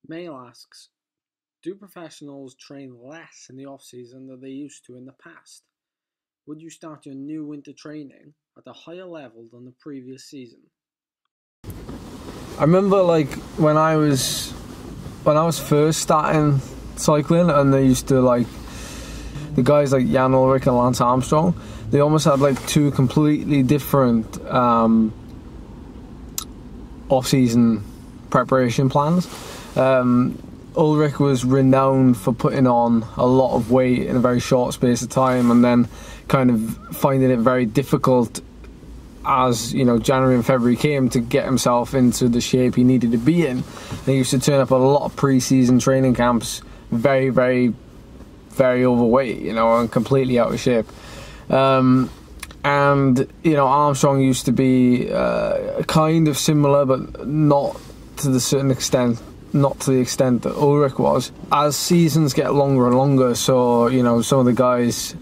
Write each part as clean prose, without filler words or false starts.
Mail asks, do professionals train less in the off-season than they used to in the past? Would you start your new winter training at a higher level than the previous season? I remember like when I was first starting cycling, and they used to like the guys like Jan Ulrich and Lance Armstrong, they almost had like two completely different off-season preparation plans. Ulrich was renowned for putting on a lot of weight in a very short space of time, and then kind of finding it very difficult as, you know, January and February came to get himself into the shape he needed to be in. He used to turn up at a lot of pre-season training camps very, very, very overweight, you know, and completely out of shape. And, you know, Armstrong used to be kind of similar, but not to the certain extent, not to the extent that Ulrich was. As seasons get longer and longer, so, you know, some of the guys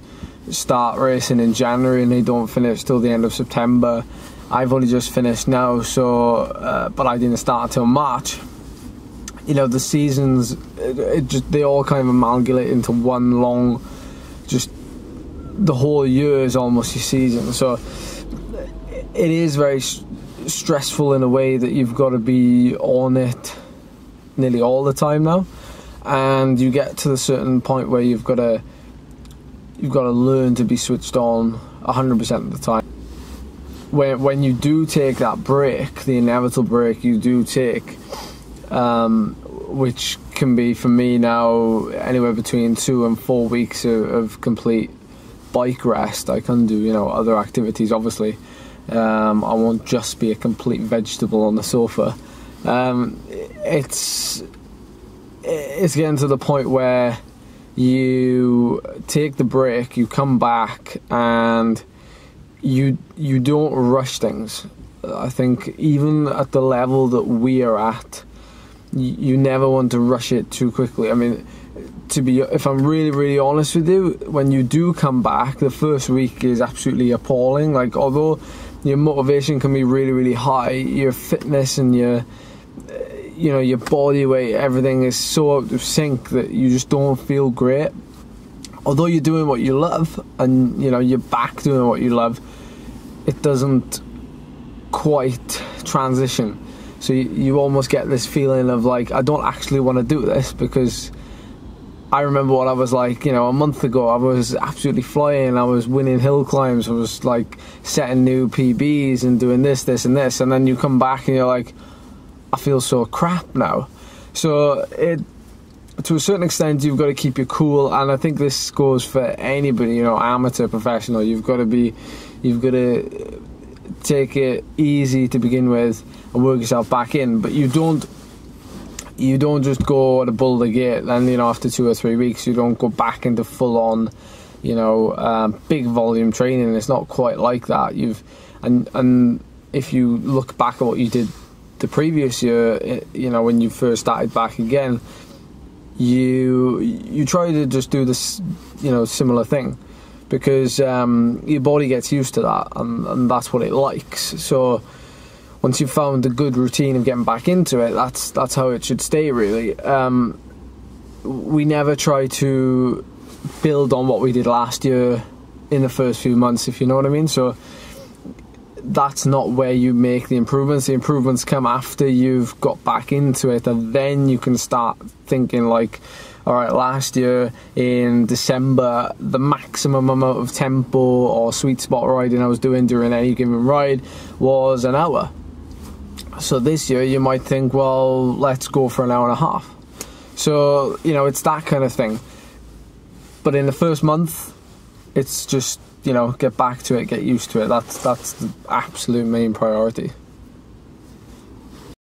start racing in January and they don't finish till the end of September. I've only just finished now, so but I didn't start until March. You know, the seasons, they all kind of amalgamate into one long, just the whole year is almost your season. So it is very stressful in a way that you've got to be on it nearly all the time now, and you get to the certain point where you've got to learn to be switched on 100% of the time. When you do take that break, the inevitable break you do take, which can be for me now anywhere between 2 and 4 weeks of complete bike rest. I can do, you know, other activities obviously. I won't just be a complete vegetable on the sofa. It's getting to the point where you take the break, you come back, and you don't rush things. I think even at the level that we are at, you never want to rush it too quickly. I mean, if I'm really honest with you, when you do come back, the first week is absolutely appalling. Like, although your motivation can be really high, your fitness and your body weight, everything is so out of sync that you just don't feel great. Although you're doing what you love, and, you know, you're back doing what you love, it doesn't quite transition. So you almost get this feeling of like, I don't actually want to do this, because I remember what I was like, you know, a month ago. I was absolutely flying. I was winning hill climbs. I was like setting new PBs and doing this and this. And then you come back and you're like, I feel so crap now. So to a certain extent, you've got to keep your cool. And I think this goes for anybody, you know, amateur, professional. You've got to take it easy to begin with and work yourself back in. But you don't just go to bull the gate, then, you know, after 2 or 3 weeks you don't go back into full-on, you know, big volume training. It's not quite like that. And if you look back at what you did the previous year, you know, when you first started back again, you try to just do this, you know, similar thing, because your body gets used to that, and that's what it likes. So once you've found a good routine of getting back into it, that's how it should stay, really. We never try to build on what we did last year in the first few months, if you know what I mean. So that's not where you make the improvements. The improvements come after you've got back into it, and then you can start thinking like, all right, last year in December, the maximum amount of tempo or sweet spot riding I was doing during any given ride was an hour. So this year you might think, well, let's go for an hour and a half. So, you know, it's that kind of thing. But in the first month, it's just, you know, get back to it, get used to it. That's the absolute main priority.